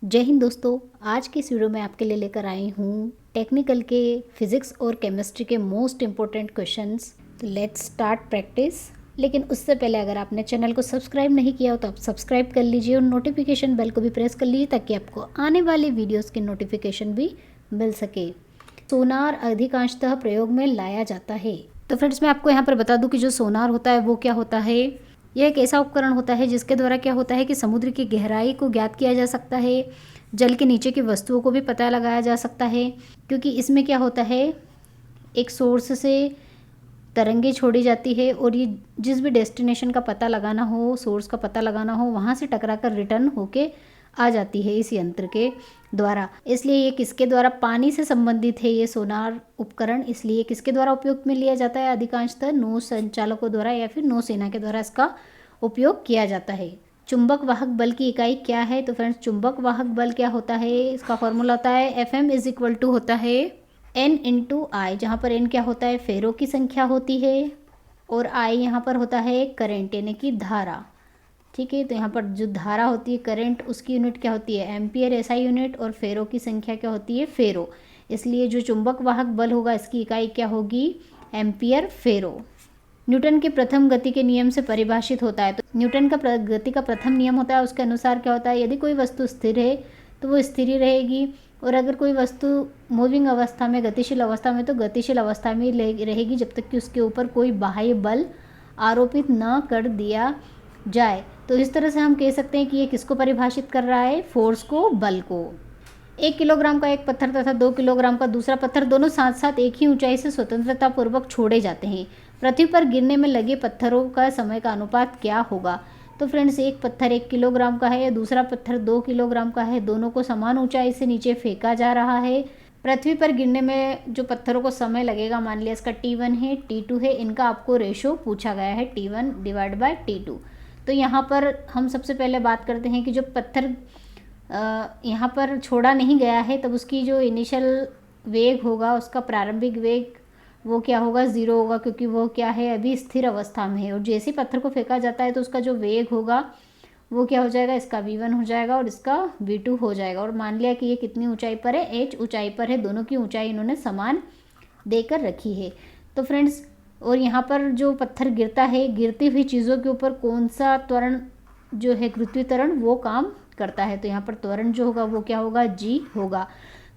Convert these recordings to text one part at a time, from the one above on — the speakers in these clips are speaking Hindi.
जय हिंद दोस्तों। आज की इस वीडियो में आपके लिए लेकर आई हूँ टेक्निकल के फिजिक्स और केमिस्ट्री के मोस्ट इम्पोर्टेंट क्वेश्चंस। तो लेट्स स्टार्ट प्रैक्टिस। लेकिन उससे पहले अगर आपने चैनल को सब्सक्राइब नहीं किया हो तो आप सब्सक्राइब कर लीजिए और नोटिफिकेशन बेल को भी प्रेस कर लीजिए ताकि आपको आने वाली वीडियोस की नोटिफिकेशन भी मिल सके। सोनार अधिकांशतः प्रयोग में लाया जाता है। तो फ्रेंड्स, मैं आपको यहाँ पर बता दूँ कि जो सोनार होता है वो क्या होता है। यह एक ऐसा उपकरण होता है जिसके द्वारा क्या होता है कि समुद्र की गहराई को ज्ञात किया जा सकता है, जल के नीचे की वस्तुओं को भी पता लगाया जा सकता है। क्योंकि इसमें क्या होता है, एक सोर्स से तरंगे छोड़ी जाती है और ये जिस भी डेस्टिनेशन का पता लगाना हो, सोर्स का पता लगाना हो, वहाँ से टकराकर रिटर्न होके आ जाती है इस यंत्र के द्वारा। इसलिए ये किसके द्वारा, पानी से संबंधित है ये सोनार उपकरण। इसलिए किसके द्वारा उपयोग में लिया जाता है, अधिकांशतः नौ संचालकों द्वारा या फिर नौसेना के द्वारा इसका उपयोग किया जाता है। चुंबक वाहक बल की इकाई क्या है? तो फ्रेंड्स, चुंबक वाहक बल क्या होता है, इसका फॉर्मूला होता है Fm इज इक्वल टू होता है N इंटू आई, जहाँ पर N क्या होता है, फेरों की संख्या होती है और I यहाँ पर होता है करंट यानी कि धारा। ठीक है, तो यहाँ पर जो धारा होती है करंट, उसकी यूनिट क्या होती है, एम्पियर एसआई यूनिट, और फेरो की संख्या क्या होती है, फेरो। इसलिए जो चुंबक वाहक बल होगा इसकी इकाई क्या होगी, एम्पियर फेरो। न्यूटन के प्रथम गति के नियम से परिभाषित होता है। तो न्यूटन का गति का प्रथम नियम होता है, उसके अनुसार क्या होता है, यदि कोई वस्तु स्थिर है तो वो स्थिर ही रहेगी, और अगर कोई वस्तु मूविंग अवस्था में, गतिशील अवस्था में, तो गतिशील अवस्था में रहेगी जब तक कि उसके ऊपर कोई बाह्य बल आरोपित न कर दिया जाए। तो इस तरह से हम कह सकते हैं कि ये किसको परिभाषित कर रहा है, फोर्स को, बल को। 1 किलोग्राम का एक पत्थर तथा 2 किलोग्राम का दूसरा पत्थर दोनों साथ साथ एक ही ऊंचाई से स्वतंत्रता पूर्वक छोड़े जाते हैं। पृथ्वी पर गिरने में लगे पत्थरों का समय का अनुपात क्या होगा? तो फ्रेंड्स, एक पत्थर 1 किलोग्राम का है, दूसरा पत्थर 2 किलोग्राम का है, दोनों को समान ऊंचाई से नीचे फेंका जा रहा है। पृथ्वी पर गिरने में जो पत्थरों को समय लगेगा, मान लिया इसका T1 है, T2 है, इनका आपको रेशो पूछा गया है T1 डिवाइड बाय T2। तो यहाँ पर हम सबसे पहले बात करते हैं कि जो पत्थर यहाँ पर छोड़ा नहीं गया है, तब उसकी जो इनिशियल वेग होगा, उसका प्रारंभिक वेग वो क्या होगा, 0 होगा, क्योंकि वो क्या है, अभी स्थिर अवस्था में है। और जैसे ही पत्थर को फेंका जाता है तो उसका जो वेग होगा वो क्या हो जाएगा, इसका v1 हो जाएगा और इसका v2 हो जाएगा। और मान लिया कि ये कितनी ऊंचाई पर है, h ऊंचाई पर है, दोनों की ऊंचाई इन्होंने समान देकर रखी है। तो फ्रेंड्स, और यहाँ पर जो पत्थर गिरता है, गिरती हुई चीज़ों के ऊपर कौन सा त्वरण जो है, गुरुत्वीय त्वरण, वो काम करता है। तो यहाँ पर त्वरण जो होगा वो क्या होगा, g होगा।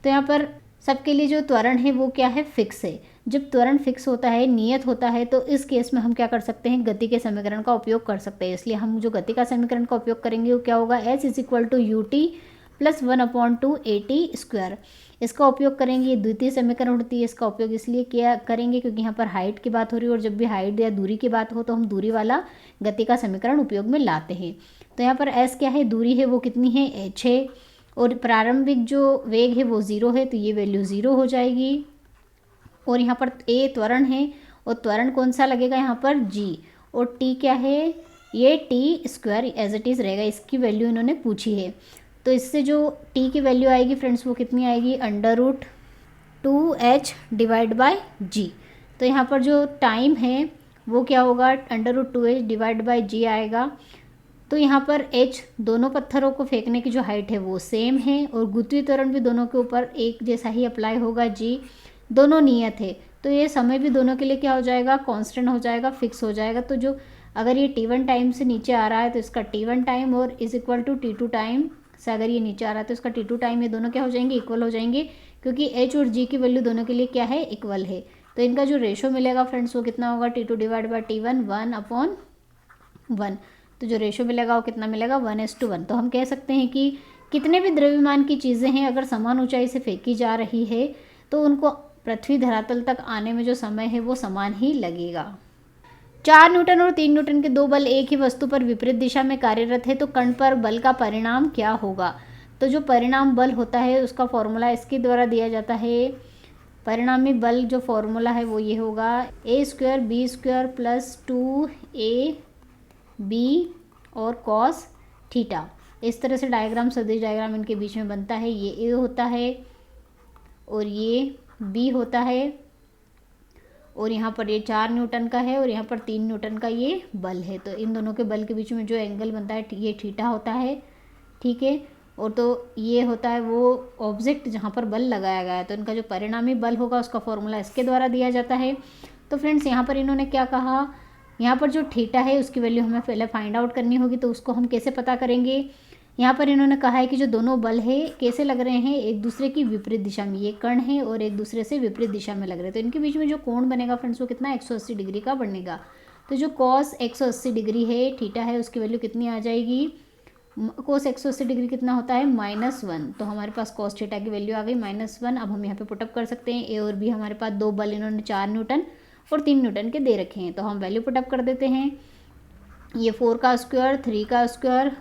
तो यहाँ पर सबके लिए जो त्वरण है वो क्या है, फिक्स है। जब त्वरण फिक्स होता है, नियत होता है, तो इस केस में हम क्या कर सकते हैं, गति के समीकरण का उपयोग कर सकते हैं। इसलिए हम जो गति का समीकरण का उपयोग करेंगे वो क्या होगा, h is equal to u t plus 1/2 AT²। इसका उपयोग करेंगे, ये द्वितीय समीकरण होती है। इसका उपयोग इसलिए किया करेंगे क्योंकि यहाँ पर हाइट की बात हो रही है, और जब भी हाइट या दूरी की बात हो तो हम दूरी वाला गति का समीकरण उपयोग में लाते हैं। तो यहाँ पर s क्या है, दूरी है वो कितनी है, h है, और प्रारंभिक जो वेग है वो 0 है, तो ये वैल्यू 0 हो जाएगी। और यहाँ पर a त्वरण है, और त्वरण कौन सा लगेगा यहाँ पर, g, और t क्या है, ये T² एज इट इज़ रहेगा। इसकी वैल्यू इन्होंने पूछी है। तो इससे जो t की वैल्यू आएगी फ्रेंड्स वो कितनी आएगी, √2h डिवाइड बाय g। तो यहाँ पर जो टाइम है वो क्या होगा, √2h डिवाइड बाय g आएगा। तो यहाँ पर h, दोनों पत्थरों को फेंकने की जो हाइट है वो सेम है, और गुरुत्वीय त्वरण भी दोनों के ऊपर एक जैसा ही अप्लाई होगा, g, दोनों नियत है। तो ये समय भी दोनों के लिए क्या हो जाएगा, कांस्टेंट हो जाएगा, फिक्स हो जाएगा। तो जो अगर ये T1 टाइम से नीचे आ रहा है तो इसका T1 टाइम और is equal to T2 time से अगर ये नीचे आ रहा है तो इसका T2 टाइम, ये दोनों क्या हो जाएंगे, इक्वल हो जाएंगे, क्योंकि h और g की वैल्यू दोनों के लिए क्या है, इक्वल है। तो इनका जो रेशो मिलेगा फ्रेंड्स वो कितना होगा, T2 डिवाइड बाई T1 1/1। तो जो रेशो मिलेगा वो कितना मिलेगा, 1:1। तो हम कह सकते हैं कि कितने भी द्रव्यमान की चीज़ें हैं, अगर समान ऊंचाई से फेंकी जा रही है तो उनको पृथ्वी धरातल तक आने में जो समय है वो समान ही लगेगा। 4 न्यूटन और 3 न्यूटन के दो बल एक ही वस्तु पर विपरीत दिशा में कार्यरत है, तो कण पर बल का परिणाम क्या होगा? तो जो परिणाम बल होता है उसका फॉर्मूला इसके द्वारा दिया जाता है। परिणामी बल जो फॉर्मूला है वो ये होगा, a² b² प्लस 2ab और cos थीटा। इस तरह से डायग्राम, सदिश डायग्राम इनके बीच में बनता है। ये a होता है और ये b होता है, और यहाँ पर ये 4 न्यूटन का है और यहाँ पर 3 न्यूटन का ये बल है। तो इन दोनों के बल के बीच में जो एंगल बनता है ये थीटा होता है, ठीक है। और तो ये होता है वो ऑब्जेक्ट जहाँ पर बल लगाया गया है, तो इनका जो परिणामी बल होगा उसका फॉर्मूला इसके द्वारा दिया जाता है। तो फ्रेंड्स यहाँ पर इन्होंने क्या कहा, यहाँ पर जो थीटा है उसकी वैल्यू हमें पहले फाइंड आउट करनी होगी, तो उसको हम कैसे पता करेंगे। यहाँ पर इन्होंने कहा है कि जो दोनों बल है कैसे लग रहे हैं, एक दूसरे की विपरीत दिशा में, ये कण है और एक दूसरे से विपरीत दिशा में लग रहे हैं, तो इनके बीच में जो कोण बनेगा फ्रेंड्स वो कितना 180 डिग्री का बनेगा। तो जो कॉस 180 डिग्री है, थीटा है, उसकी वैल्यू कितनी आ जाएगी, कोस 180 डिग्री कितना होता है -1, तो हमारे पास कॉस थीटा की वैल्यू आ गई -1। अब हम यहाँ पे पुटअप कर सकते हैं, ए और बी हमारे पास दो बल इन्होंने 4 न्यूटन और 3 न्यूटन के दे रखे हैं, तो हम वैल्यू पुटअप कर देते हैं। ये 4 का स्क्वायर 3 का स्क्वायर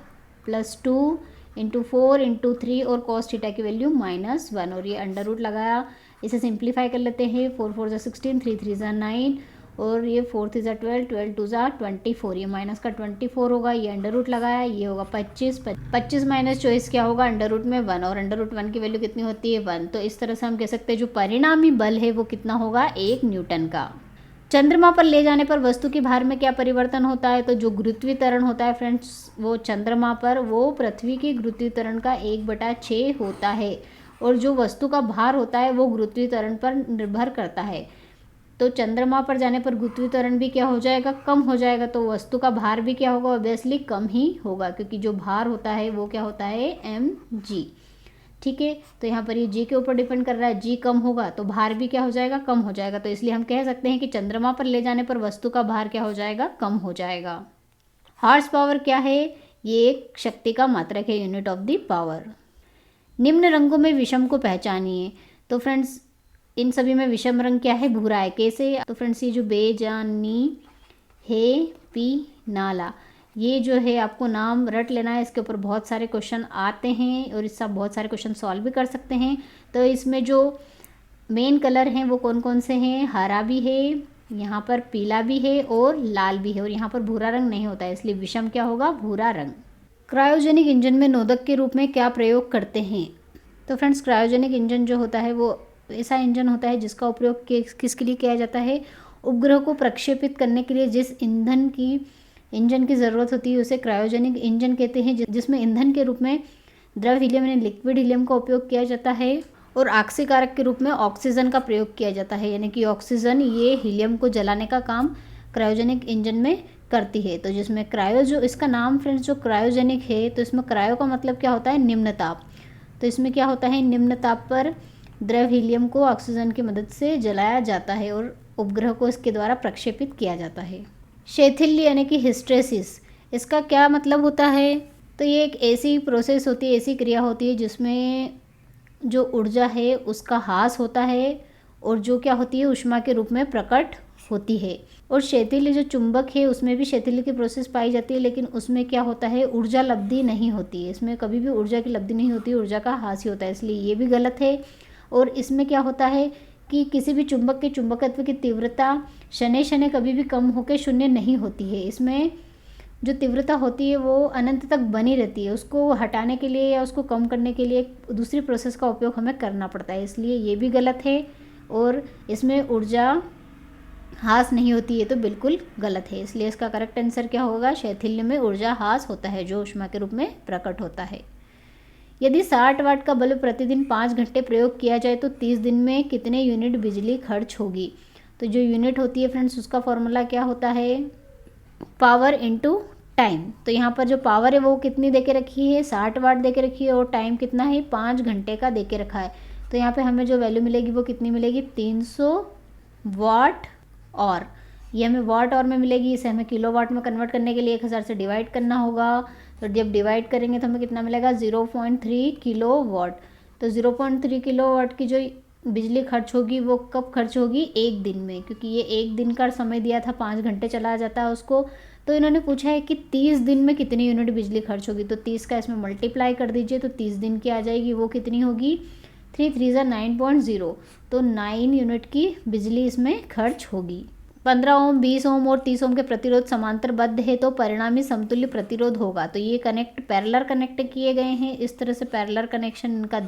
+2 इंटू 4 इंटू 3 और कॉस थीटा की वैल्यू -1 और ये अंडर रूट लगाया। इसे सिंप्लीफाई कर लेते हैं, 4 4 ज़ा 16, 3 3 ज़ा 9 और ये 4 3 ज़ा 12, 12 2 ज़ा 24, ये माइनस का 24 होगा, ये अंडर रूट लगाया, ये होगा 25, 25 माइनस 24 क्या होगा अंडर रूट में 1 और अंडर रूट 1 की वैल्यू कितनी होती है 1। तो इस तरह से हम कह सकते हैं जो परिणामी बल है वो कितना होगा 1 न्यूटन का। चंद्रमा पर ले जाने पर वस्तु के भार में क्या परिवर्तन होता है, तो जो गुरुत्वीकरण होता है फ्रेंड्स वो चंद्रमा पर वो पृथ्वी के गुरुत्वीकरण का 1/6 होता है और जो वस्तु का भार होता है वो गुरुत्वीकरण पर निर्भर करता है। तो चंद्रमा पर जाने पर गुरुत्वीकरण भी क्या हो जाएगा, कम हो जाएगा, तो वस्तु का भार भी क्या होगा, ऑब्वियसली कम ही होगा, क्योंकि जो भार होता है वो क्या होता है mg। ठीक है, तो यहाँ पर ये जी के ऊपर डिपेंड कर रहा है, जी कम होगा तो भार भी क्या हो जाएगा, कम हो जाएगा, तो इसलिए हम कह सकते हैं कि चंद्रमा पर ले जाने पर वस्तु का भार क्या हो जाएगा, कम हो जाएगा। हॉर्स पावर क्या है, ये एक शक्ति का मात्रक है, यूनिट ऑफ द पावर। निम्न रंगों में विषम को पहचानिए, तो फ्रेंड्स इन सभी में विषम रंग क्या है, भूरा है। कैसे, तो फ्रेंड्स ये जो बेजानी है पी नाला, ये जो है आपको नाम रट लेना है, इसके ऊपर बहुत सारे क्वेश्चन आते हैं और इससे आप बहुत सारे क्वेश्चन सॉल्व भी कर सकते हैं। तो इसमें जो मेन कलर हैं वो कौन कौन से हैं, हरा भी है, यहाँ पर पीला भी है और लाल भी है, और यहाँ पर भूरा रंग नहीं होता है, इसलिए विषम क्या होगा, भूरा रंग। क्रायोजेनिक इंजन में नोदक के रूप में क्या प्रयोग करते हैं, तो फ्रेंड्स क्रायोजेनिक इंजन जो होता है वो ऐसा इंजन होता है जिसका उपयोग किसके लिए किया जाता है, उपग्रह को प्रक्षेपित करने के लिए जिस इंजन की ज़रूरत होती है उसे क्रायोजेनिक इंजन कहते हैं, जिसमें ईंधन के रूप में द्रव हीलियम यानी लिक्विड हीलियम का उपयोग किया जाता है और आक्सीकारक के रूप में ऑक्सीजन का प्रयोग किया जाता है, यानी कि ऑक्सीजन ये हीलियम को जलाने का काम क्रायोजेनिक इंजन में करती है। तो जिसमें क्रायो, जो इसका नाम फ्रेंड्स जो क्रायोजेनिक है, तो इसमें क्रायो का मतलब क्या होता है, निम्न ताप, तो इसमें क्या होता है, निम्न ताप पर द्रव हीलियम को ऑक्सीजन की मदद से जलाया जाता है और उपग्रह को इसके द्वारा प्रक्षेपित किया जाता है। शैथिल्य यानी कि हिस्ट्रेसिस, इसका क्या मतलब होता है, तो ये एक ऐसी प्रोसेस होती है, ऐसी क्रिया होती है जिसमें जो ऊर्जा है उसका ह्रास होता है और जो क्या होती है ऊष्मा के रूप में प्रकट होती है। और शैथिल्य जो चुंबक है उसमें भी शैथिल्य की प्रोसेस पाई जाती है, लेकिन उसमें क्या होता है ऊर्जा लब्धि नहीं होती है, इसमें कभी भी ऊर्जा की लब्धि नहीं होती, ऊर्जा का ह्रास ही होता है, इसलिए ये भी गलत है। और इसमें क्या होता है कि किसी भी चुंबक के चुंबकत्व की तीव्रता शनै शनै कभी भी कम होकर शून्य नहीं होती है, इसमें जो तीव्रता होती है वो अनंत तक बनी रहती है, उसको हटाने के लिए या उसको कम करने के लिए दूसरी प्रोसेस का उपयोग हमें करना पड़ता है, इसलिए ये भी गलत है। और इसमें ऊर्जा ह्रास नहीं होती है तो बिल्कुल गलत है, इसलिए इसका करेक्ट आंसर क्या होगा, शैथिल्य में ऊर्जा ह्रास होता है जो ऊष्मा के रूप में प्रकट होता है। यदि 60 वाट का बल्ब प्रतिदिन 5 घंटे प्रयोग किया जाए तो 30 दिन में कितने यूनिट बिजली खर्च होगी, तो जो यूनिट होती है फ्रेंड्स उसका फॉर्मूला क्या होता है, पावर इनटू टाइम। तो यहाँ पर जो पावर है वो कितनी दे के रखी है, 60 वाट दे के रखी है और टाइम कितना है 5 घंटे का दे के रखा है, तो यहाँ पे हमें जो वैल्यू मिलेगी वो कितनी मिलेगी 300 वाट, और ये हमें वाट और में मिलेगी, इसे हमें किलो वाट में कन्वर्ट करने के लिए 1000 से डिवाइड करना होगा, तो जब डिवाइड करेंगे तो हमें कितना मिलेगा 0.3 किलो वाट। तो 0.3 किलो वाट की जो बिजली खर्च होगी वो कब खर्च होगी, एक दिन में, क्योंकि ये एक दिन का समय दिया था, 5 घंटे चला जाता है उसको, तो इन्होंने पूछा है कि 30 दिन में कितनी यूनिट बिजली खर्च होगी, तो 30 का इसमें मल्टीप्लाई कर दीजिए तो 30 दिन की आ जाएगी, वो कितनी होगी 3 3 9.0, तो 9 यूनिट की बिजली इसमें खर्च होगी। 15 ओम 20 ओम और 30 ओम के प्रतिरोध समांतरबद्ध है तो परिणामी समतुल्य प्रतिरोध होगा, तो ये पैरेलल कनेक्ट किए गए हैं, इस तरह से पैरेलल कनेक्शन इनका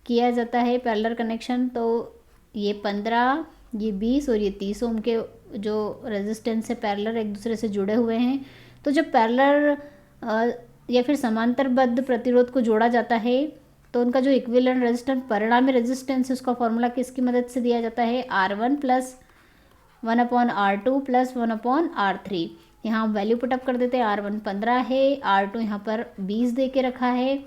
किया जाता है पैरेलल कनेक्शन। तो ये 15, ये 20 और ये 30 ओम के जो रेजिस्टेंस है पैरेलल एक दूसरे से जुड़े हुए हैं, तो जब पैरेलल या फिर समांतरबद्ध प्रतिरोध को जोड़ा जाता है तो उनका जो इक्विवेलेंट रेजिस्टेंस परिणामी रेजिस्टेंस है उसका फॉर्मूला किसकी मदद से दिया जाता है, R1 plus 1/R2 plus 1/R3। यहाँ हम वैल्यू पुटअप कर देते हैं। R1 15 है, R2 यहाँ पर 20 दे के रखा है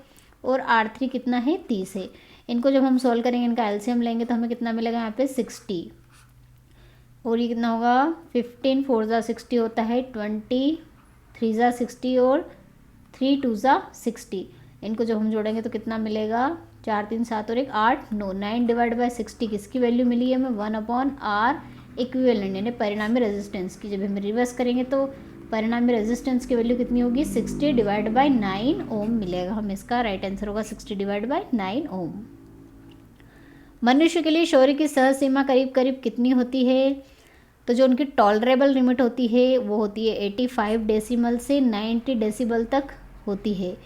और R3 कितना है, 30 है। इनको जब हम सॉल्व करेंगे, इनका एलसीएम लेंगे तो हमें कितना मिलेगा यहाँ पे 60, और ये कितना होगा 15 4 ज़ा 60 होता है, 20 3 ज़ा 60 और 3 2 ज़ा 60। इनको जब हम जोड़ेंगे तो कितना मिलेगा, 4 3 7 और 1 8 9 9 डिवाइड बाई 60 किसकी वैल्यू मिली है हमें, 1/R इक्विवेलेंट यानी परिणामी रेजिस्टेंस की। जब हम रिवर्स करेंगे तो परिणामी रेजिस्टेंस की वैल्यू कितनी होगी, 60 डिवाइड बाई 9 ओम मिलेगा। हम इसका राइट आंसर होगा 60 डिवाइड बाई 9 ओम। मनुष्य के लिए शौर्य की सह सीमा करीब करीब कितनी होती है, तो जो उनकी टॉलरेबल लिमिट होती है वो होती है 85 डेसिमल से 90 डेसिबल तक होती है।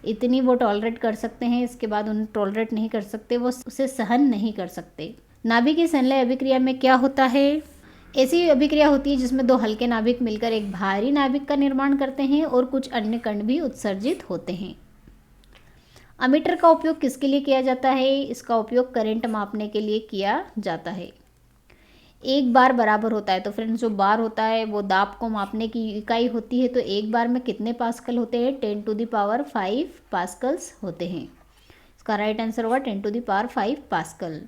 इतनी वो टॉलरेट कर सकते हैं, इसके बाद उन्हें टॉलरेट नहीं कर सकते, वो उसे सहन नहीं कर सकते। नाभिकीय संलय अभिक्रिया में क्या होता है, ऐसी अभिक्रिया होती है जिसमें दो हल्के नाभिक मिलकर एक भारी नाभिक का निर्माण करते हैं और कुछ अन्य कण भी उत्सर्जित होते हैं। अमीटर का उपयोग किसके लिए किया जाता है, इसका उपयोग करंट मापने के लिए किया जाता है। एक बार बराबर होता है, तो फ्रेंड्स जो बार होता है वो दाब को मापने की इकाई होती है। तो एक बार में कितने पास्कल होते हैं, 10⁵ पास्कल्स होते हैं। इसका राइट आंसर होगा 10⁵ पास्कल।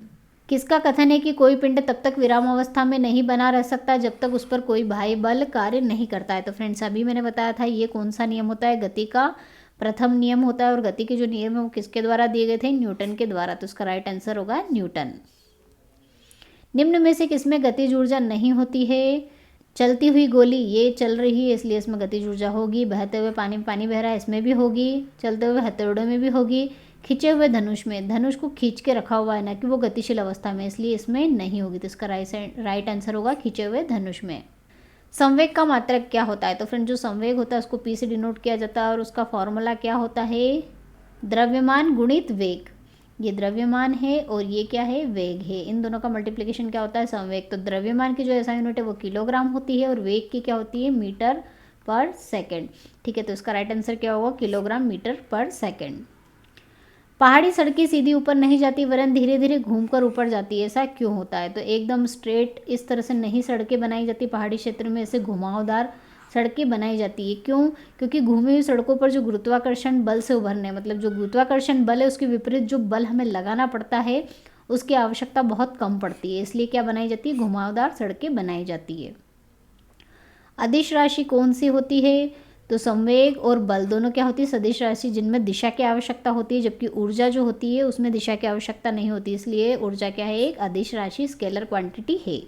किसका कथन है कि कोई पिंड तब तक विराम अवस्था में नहीं बना रह सकता जब तक उस पर कोई बाह्य बल कार्य नहीं करता है। तो फ्रेंड्स अभी मैंने बताया था ये कौन सा नियम होता है, गति का प्रथम नियम होता है, और गति के जो नियम है वो किसके द्वारा दिए गए थे, न्यूटन के द्वारा। तो इसका राइट आंसर होगा न्यूटन। निम्न में से किसमें गतिज ऊर्जा नहीं होती है, चलती हुई गोली, ये चल रही है इसलिए इसमें गतिज ऊर्जा होगी। बहते हुए पानी में पानी बह रहा है इसमें भी होगी। चलते हुए हथौड़े में भी होगी। खींचे हुए धनुष में, धनुष को खींच के रखा हुआ है ना कि वो गतिशील अवस्था में, इसलिए इसमें नहीं होगी। तो इसका राइट आंसर होगा खींचे हुए धनुष में। संवेग का मात्रक क्या होता है, तो फ्रेंड जो संवेग होता है उसको पी से डिनोट किया जाता है और उसका फॉर्मूला क्या होता है, द्रव्यमान गुणित वेग। ये द्रव्यमान है और ये क्या है, वेग है। इन दोनों का मल्टीप्लिकेशन क्या होता है, संवेग। तो द्रव्यमान की जो ऐसा यूनिट है वो किलोग्राम होती है और वेग की क्या होती है, मीटर पर सेकेंड। ठीक है, तो इसका राइट आंसर क्या होगा, किलोग्राम मीटर पर सेकेंड। पहाड़ी सड़कें सीधी ऊपर नहीं जाती वरन धीरे धीरे घूमकर ऊपर जाती है, ऐसा क्यों होता है, तो एकदम स्ट्रेट इस तरह से नहीं सड़कें बनाई जाती पहाड़ी क्षेत्र में, ऐसे घुमावदार सड़कें बनाई जाती है। क्यों, क्योंकि घूमी हुई सड़कों पर जो गुरुत्वाकर्षण बल से उभरने, मतलब जो गुरुत्वाकर्षण बल है उसके विपरीत जो बल हमें लगाना पड़ता है उसकी आवश्यकता बहुत कम पड़ती है, इसलिए क्या बनाई जाती है, घुमावदार सड़कें बनाई जाती है। अदिश राशि कौन सी होती है, तो संवेग और बल दोनों क्या होती है, सदिश राशि जिनमें दिशा की आवश्यकता होती है, जबकि ऊर्जा जो होती है उसमें दिशा की आवश्यकता नहीं होती, इसलिए ऊर्जा क्या है, एक अदिश राशि, स्केलर क्वांटिटी है।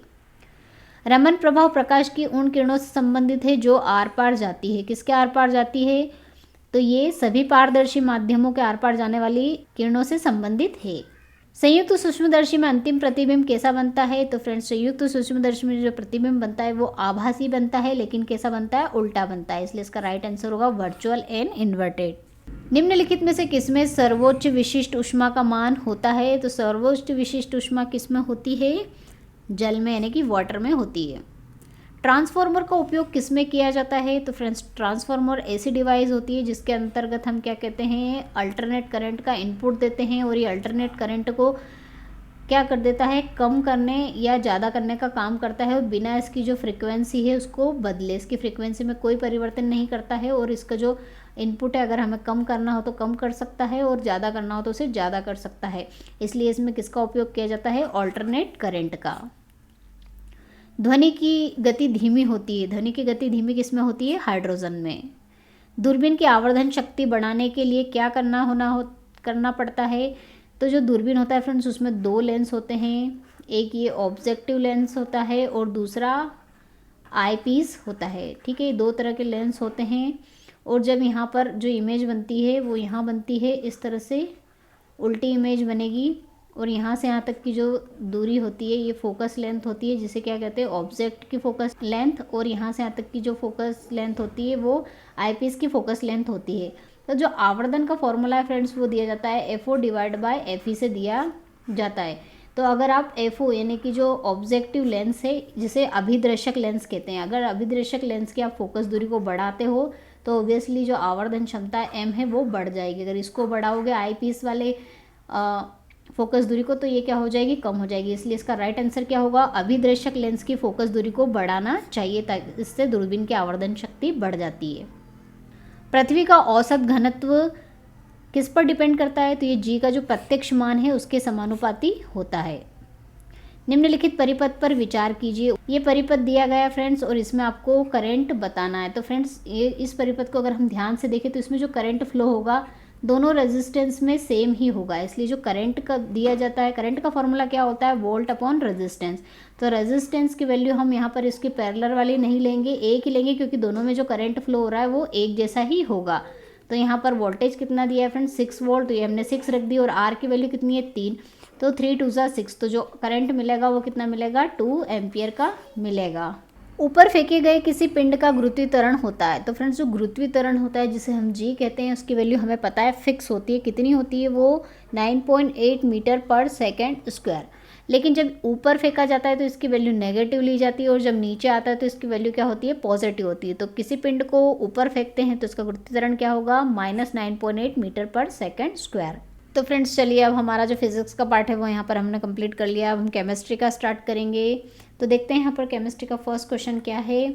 रमन प्रभाव प्रकाश की उन किरणों से संबंधित है जो आर पार जाती है। किसके आर पार जाती है, तो ये सभी पारदर्शी माध्यमों के आर पार जाने वाली किरणों से संबंधित है। संयुक्त सूक्ष्मदर्शी में अंतिम प्रतिबिंब कैसा बनता है, तो फ्रेंड्स संयुक्त सूक्ष्मदर्शी में जो प्रतिबिंब बनता है वो आभासी बनता है, लेकिन कैसा बनता है, उल्टा बनता है, इसलिए इसका राइट आंसर होगा वर्चुअल एंड इन्वर्टेड। निम्नलिखित में से किसमें सर्वोच्च विशिष्ट ऊष्मा का मान होता है, तो सर्वोच्च विशिष्ट ऊष्मा किसमें होती है, जल में यानी कि वाटर में होती है। ट्रांसफार्मर का उपयोग किसमें किया जाता है, तो फ्रेंड्स ट्रांसफार्मर ऐसी डिवाइस होती है जिसके अंतर्गत हम क्या कहते हैं, अल्टरनेट करंट का इनपुट देते हैं और ये अल्टरनेट करंट को क्या कर देता है, कम करने या ज़्यादा करने का काम करता है और बिना इसकी जो फ्रिक्वेंसी है उसको बदले, इसकी फ्रिक्वेंसी में कोई परिवर्तन नहीं करता है और इसका जो इनपुट है अगर हमें कम करना हो तो कम कर सकता है और ज़्यादा करना हो तो उसे ज़्यादा कर सकता है, इसलिए इसमें किसका उपयोग किया जाता है, अल्टरनेट करंट का। ध्वनि की गति धीमी होती है, ध्वनि की गति धीमी किसमें होती है, हाइड्रोजन में। दूरबीन की आवर्धन शक्ति बढ़ाने के लिए क्या करना पड़ता है, तो जो दूरबीन होता है फ्रेंड्स उसमें दो लेंस होते हैं, एक ये ऑब्जेक्टिव लेंस होता है और दूसरा आई पीस होता है। ठीक है, दो तरह के लेंस होते हैं और जब यहाँ पर जो इमेज बनती है वो यहाँ बनती है, इस तरह से उल्टी इमेज बनेगी और यहाँ से यहाँ तक की जो दूरी होती है ये फोकस लेंथ होती है, जिसे क्या कहते हैं, ऑब्जेक्ट की फोकस लेंथ, और यहाँ से यहाँ तक की जो फोकस लेंथ होती है वो आईपीस की फोकस लेंथ होती है। तो जो आवर्धन का फॉर्मूला है फ्रेंड्स वो दिया जाता है FO डिवाइड बाय FE से दिया जाता है। तो अगर आप FO यानी कि जो ऑब्जेक्टिव लेंस है जिसे अभिदर्शक लेंस कहते हैं, अगर अभिदर्शक लेंस की आप फोकस दूरी को बढ़ाते हो तो ऑब्वियसली जो आवर्धन क्षमता m है वो बढ़ जाएगी। अगर इसको बढ़ाओगे आई पीस वाले फोकस दूरी को तो ये क्या हो जाएगी, कम हो जाएगी। इसलिए इसका राइट आंसर क्या होगा, अभिदर्शक लेंस की फोकस दूरी को बढ़ाना चाहिए, ताकि इससे दूरबीन की आवर्धन शक्ति बढ़ जाती है। पृथ्वी का औसत घनत्व किस पर डिपेंड करता है, तो ये g का जो प्रत्यक्ष मान है उसके समानुपाती होता है। निम्नलिखित परिपथ पर विचार कीजिए। ये परिपथ दिया गया है फ्रेंड्स, और इसमें आपको करंट बताना है। तो फ्रेंड्स ये इस परिपथ को अगर हम ध्यान से देखें तो इसमें जो करंट फ्लो होगा दोनों रेजिस्टेंस में सेम ही होगा। इसलिए जो करंट का दिया जाता है, करंट का फॉर्मूला क्या होता है, वोल्ट अपॉन रेजिस्टेंस। तो रेजिस्टेंस की वैल्यू हम यहाँ पर इसकी पैरेलल वाली नहीं लेंगे, एक ही लेंगे, क्योंकि दोनों में जो करंट फ्लो हो रहा है वो एक जैसा ही होगा। तो यहाँ पर वोल्टेज कितना दिया है फ्रेंड्स, 6 वोल्ट, तो ये हमने 6 रख दी, और आर की वैल्यू कितनी है, 3, तो 3 2 6, तो जो करंट मिलेगा वो कितना मिलेगा, 2 एम्पियर का मिलेगा। ऊपर फेंके गए किसी पिंड का गुरुत्वीय त्वरण होता है। तो फ्रेंड्स जो गुरुत्वीय त्वरण होता है जिसे हम जी कहते हैं, उसकी वैल्यू हमें पता है, फिक्स होती है। कितनी होती है वो, 9.8 मीटर पर सेकेंड स्क्वायर। लेकिन जब ऊपर फेंका जाता है तो इसकी वैल्यू नेगेटिव ली जाती है, और जब नीचे आता है तो इसकी वैल्यू क्या होती है, पॉजिटिव होती है। तो किसी पिंड को ऊपर फेंकते हैं तो इसका गुरुत्वीय त्वरण क्या होगा, -9.8 मीटर पर सेकेंड स्क्वायर। तो फ्रेंड्स चलिए, अब हमारा जो फिजिक्स का पार्ट है वो यहाँ पर हमने कंप्लीट कर लिया। अब हम केमिस्ट्री का स्टार्ट करेंगे। तो देखते हैं यहाँ पर केमिस्ट्री का फर्स्ट क्वेश्चन क्या है।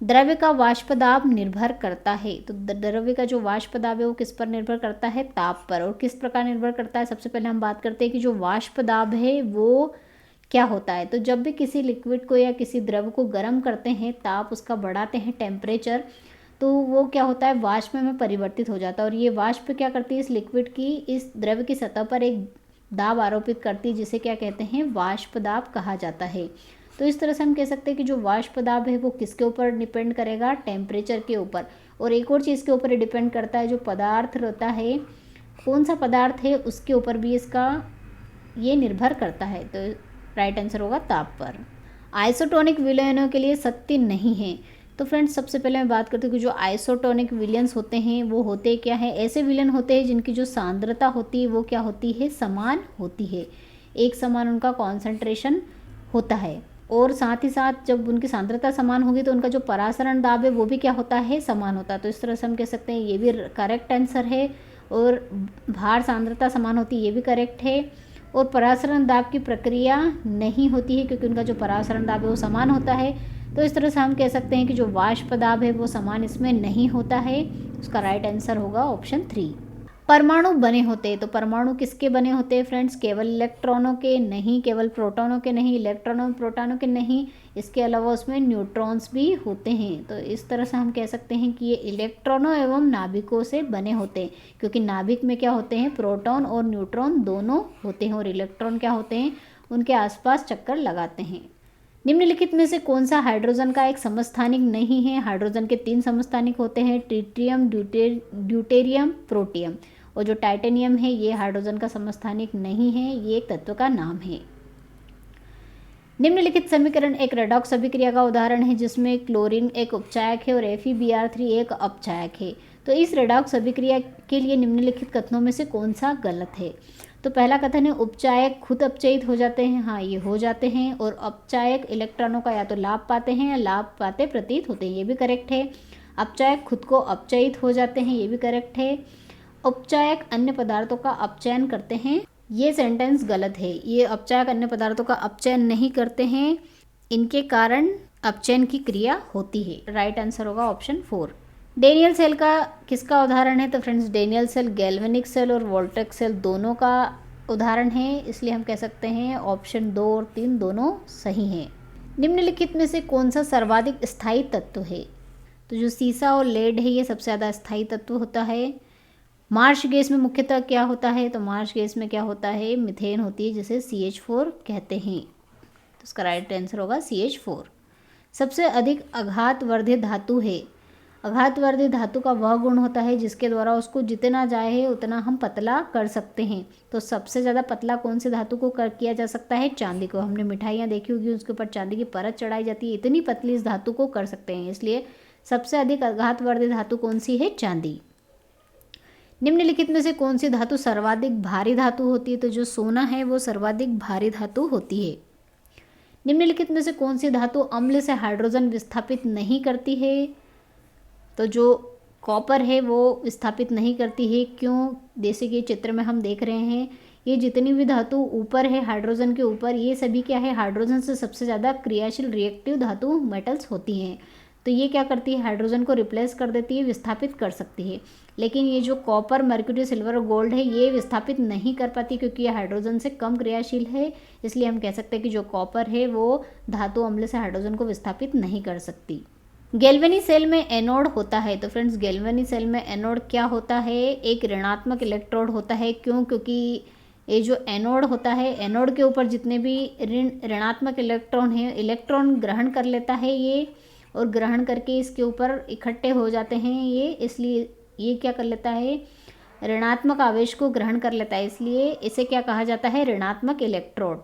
द्रव्य का वाष्प दाब निर्भर करता है। तो द्रव्य का जो वाष्प दाब है वो किस पर निर्भर करता है, ताप पर। और किस प्रकार निर्भर करता है, सबसे पहले हम बात करते हैं कि जो वाष्प दाब है वो क्या होता है। तो जब भी किसी लिक्विड को या किसी द्रव को गर्म करते हैं, ताप उसका बढ़ाते हैं, टेम्परेचर, तो वो क्या होता है, वाष्प में परिवर्तित हो जाता है। और ये वाष्प क्या करती है, इस लिक्विड की, इस द्रव्य की सतह पर एक दाब आरोपित करती है, जिसे क्या कहते हैं, वाष्प दाब कहा जाता है। तो इस तरह से हम कह सकते हैं कि जो वाष्प दाब है वो किसके ऊपर डिपेंड करेगा, टेम्परेचर के ऊपर। और एक और चीज़ के ऊपर डिपेंड करता है, जो पदार्थ रहता है, कौन सा पदार्थ है उसके ऊपर भी इसका ये निर्भर करता है। तो राइट आंसर होगा ताप पर। आइसोटोनिक विलयनों के लिए सत्य नहीं है। तो फ्रेंड्स सबसे पहले मैं बात करती हूँ कि जो आइसोटोनिक विलयंस होते हैं वो होते क्या है, ऐसे विलयन होते हैं जिनकी जो सांद्रता होती है वो क्या होती है, समान होती है, एक समान उनका कॉन्सेंट्रेशन होता है। और साथ ही साथ जब उनकी सांद्रता समान होगी तो उनका जो परासरण दाब है वो भी क्या होता है, समान होता है। तो इस तरह से हम कह सकते हैं ये भी करेक्ट आंसर है। और भार सांद्रता समान होती है, ये भी करेक्ट है। और परासरण दाब की प्रक्रिया नहीं होती है, क्योंकि उनका जो परासरण दाब है वो समान होता है। तो इस तरह से हम कह सकते हैं कि जो वाष्प दाब है वो समान इसमें नहीं होता है। उसका राइट आंसर होगा ऑप्शन 3। परमाणु बने होते हैं। तो परमाणु किसके बने होते हैं फ्रेंड्स, केवल इलेक्ट्रॉनों के नहीं, केवल प्रोटॉनों के नहीं, इलेक्ट्रॉनों प्रोटॉनों के नहीं, इसके अलावा उसमें न्यूट्रॉन्स भी होते हैं। तो इस तरह से हम कह सकते हैं कि ये इलेक्ट्रॉनों एवं नाभिकों से बने होते हैं, क्योंकि नाभिक में क्या होते हैं, प्रोटॉन और न्यूट्रॉन दोनों होते हैं, और इलेक्ट्रॉन क्या होते हैं, उनके आसपास चक्कर लगाते हैं। निम्नलिखित में से कौन सा हाइड्रोजन का एक समस्थानिक नहीं है। हाइड्रोजन के 3 समस्थानिक होते हैं, ट्रिटियम, ड्यूटेरियम, प्रोटियम। और जो टाइटेनियम है ये हाइड्रोजन का समस्थानिक नहीं है, ये एक तत्व का नाम है। निम्नलिखित समीकरण एक रेडॉक्स अभिक्रिया का उदाहरण है, जिसमें क्लोरीन एक उपचायक है और FeBr3 एक अपचायक है। तो इस रेडॉक्स अभिक्रिया के लिए निम्नलिखित कथनों में से कौन सा गलत है। तो पहला कथन है उपचायक खुद अपचयित हो जाते हैं। हाँ, ये हो जाते हैं। और अपचायक इलेक्ट्रॉनों का या तो लाभ पाते हैं या लाभ पाते प्रतीत होते हैं, ये भी करेक्ट है। अपचायक खुद को अपचयित हो जाते हैं, ये भी करेक्ट है। उपचायक अन्य पदार्थों का अपचयन करते हैं, ये सेंटेंस गलत है। ये अपचायक अन्य पदार्थों का अपचयन नहीं करते हैं, इनके कारण अपचयन की क्रिया होती है। राइट आंसर होगा ऑप्शन 4। डेनियल सेल का किसका उदाहरण है। तो friends Daniell cell galvanic cell और वोल्टेक सेल दोनों का उदाहरण है, इसलिए हम कह सकते हैं ऑप्शन 2 और 3 दोनों सही हैं। निम्नलिखित में से कौन सा सर्वाधिक स्थायी तत्व है। तो जो सीसा और लेड है ये सबसे ज़्यादा स्थायी तत्व होता है। मार्श गैस में मुख्यतः क्या होता है। तो मार्श गैस में क्या होता है, मीथेन होती है, जिसे CH4 कहते हैं। तो उसका राइट आंसर होगा CH4। सबसे अधिक आघातवर्धी धातु है। आघातवर्धी धातु का वह गुण होता है जिसके द्वारा उसको जितना चाहे उतना हम पतला कर सकते हैं। तो सबसे ज़्यादा पतला कौन सी धातु को किया जा सकता है, चांदी को। हमने मिठाइयाँ देखी होगी, उसके ऊपर चांदी की परत चढ़ाई जाती है, इतनी पतली इस धातु को कर सकते हैं। इसलिए सबसे अधिक आघातवर्धी धातु कौन सी है, चांदी। निम्नलिखित में से कौन सी धातु सर्वाधिक भारी धातु होती है। तो जो सोना है वो सर्वाधिक भारी धातु होती है। निम्नलिखित में से कौन सी धातु अम्ल से हाइड्रोजन विस्थापित नहीं करती है। तो जो कॉपर है वो विस्थापित नहीं करती है। क्यों? जैसे कि चित्र में हम देख रहे हैं, ये जितनी भी धातु ऊपर है हाइड्रोजन के ऊपर, ये सभी क्या है, हाइड्रोजन से सबसे ज़्यादा क्रियाशील रिएक्टिव धातु मेटल्स होती हैं। तो ये क्या करती है, हाइड्रोजन को रिप्लेस कर देती है, विस्थापित कर सकती है। लेकिन ये जो कॉपर, मर्क्यूरी, सिल्वर और गोल्ड है, ये विस्थापित नहीं कर पाती क्योंकि ये हाइड्रोजन से कम क्रियाशील है। इसलिए हम कह सकते हैं कि जो कॉपर है वो धातु अम्ल से हाइड्रोजन को विस्थापित नहीं कर सकती। गैल्वेनी सेल में एनोड होता है। तो फ्रेंड्स, गैल्वेनी सेल में एनोड क्या होता है, एक ऋणात्मक इलेक्ट्रोड होता है। क्यों? क्योंकि ये जो एनोड होता है, एनोड के ऊपर जितने भी ऋणात्मक इलेक्ट्रॉन हैं, इलेक्ट्रॉन ग्रहण कर लेता है ये, और ग्रहण करके इसके ऊपर इकट्ठे हो जाते हैं ये, इसलिए ये क्या कर लेता है, ऋणात्मक आवेश को ग्रहण कर लेता है, इसलिए इसे क्या कहा जाता है, ऋणात्मक इलेक्ट्रोड।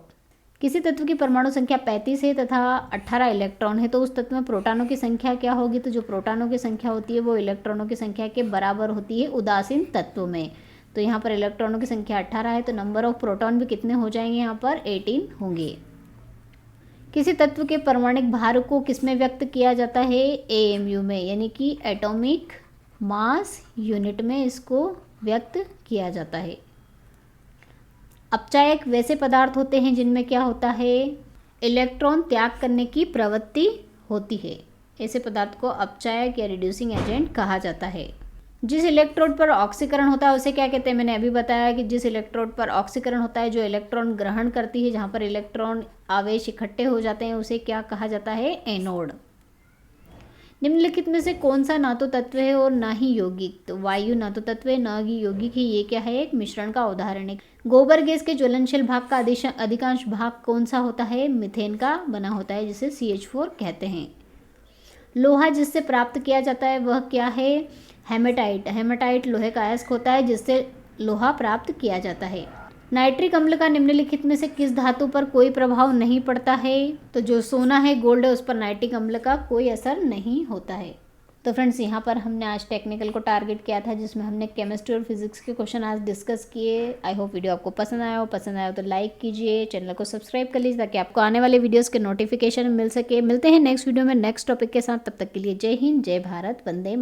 किसी तत्व की परमाणु संख्या 35 है तथा 18 इलेक्ट्रॉन है, तो उस तत्व में प्रोटॉनों की संख्या क्या होगी, तो जो प्रोटॉनों की संख्या होती है वो इलेक्ट्रॉनों की संख्या के बराबर होती है उदासीन तत्व में। तो यहाँ पर इलेक्ट्रॉनों की संख्या 18 है, तो नंबर ऑफ प्रोटॉन भी कितने हो जाएंगे, यहाँ पर 18 होंगे। किसी तत्व के परमाणिक भार को किसमें व्यक्त किया जाता है, AMU में, यानी कि एटॉमिक मास यूनिट में इसको व्यक्त किया जाता है। अपचायक वैसे पदार्थ होते हैं जिनमें क्या होता है, इलेक्ट्रॉन त्याग करने की प्रवृत्ति होती है। ऐसे पदार्थ को अपचायक या रिड्यूसिंग एजेंट कहा जाता है। जिस इलेक्ट्रोड पर ऑक्सीकरण होता है उसे क्या कहते हैं, मैंने अभी बताया कि जिस इलेक्ट्रोड पर ऑक्सीकरण होता है, जो इलेक्ट्रॉन ग्रहण करती है, जहाँ पर इलेक्ट्रॉन आवेश इकट्ठे हो जाते हैं, उसे क्या कहा जाता है, एनोड। निम्नलिखित में से कौन सा ना तो तत्व है और ना ही यौगिक, तो वायु ना तो तत्व है ना ही यौगिक है, ये क्या है, एक मिश्रण का उदाहरण है। गोबर गैस के ज्वलनशील भाग का अधिकांश भाग कौन सा होता है, मीथेन का बना होता है, जिसे CH4 कहते हैं। लोहा जिससे प्राप्त किया जाता है वह क्या है, हेमेटाइट। हेमेटाइट लोहे का अयस्क होता है जिससे लोहा प्राप्त किया जाता है। नाइट्रिक अम्ल का निम्नलिखित में से किस धातु पर कोई प्रभाव नहीं पड़ता है, तो जो सोना है, गोल्ड है, उस पर नाइट्रिक अम्ल का कोई असर नहीं होता है। तो फ्रेंड्स, यहाँ पर हमने आज टेक्निकल को टारगेट किया था, जिसमें हमने केमिस्ट्री और फिजिक्स के क्वेश्चन आज डिस्कस किए। आई होप वीडियो आपको पसंद आया हो तो लाइक कीजिए, चैनल को सब्सक्राइब कर लीजिए ताकि आपको आने वाले वीडियोस के नोटिफिकेशन मिल सके। मिलते हैं नेक्स्ट वीडियो में नेक्स्ट टॉपिक के साथ, तब तक के लिए जय हिंद, जय भारत, वंदे।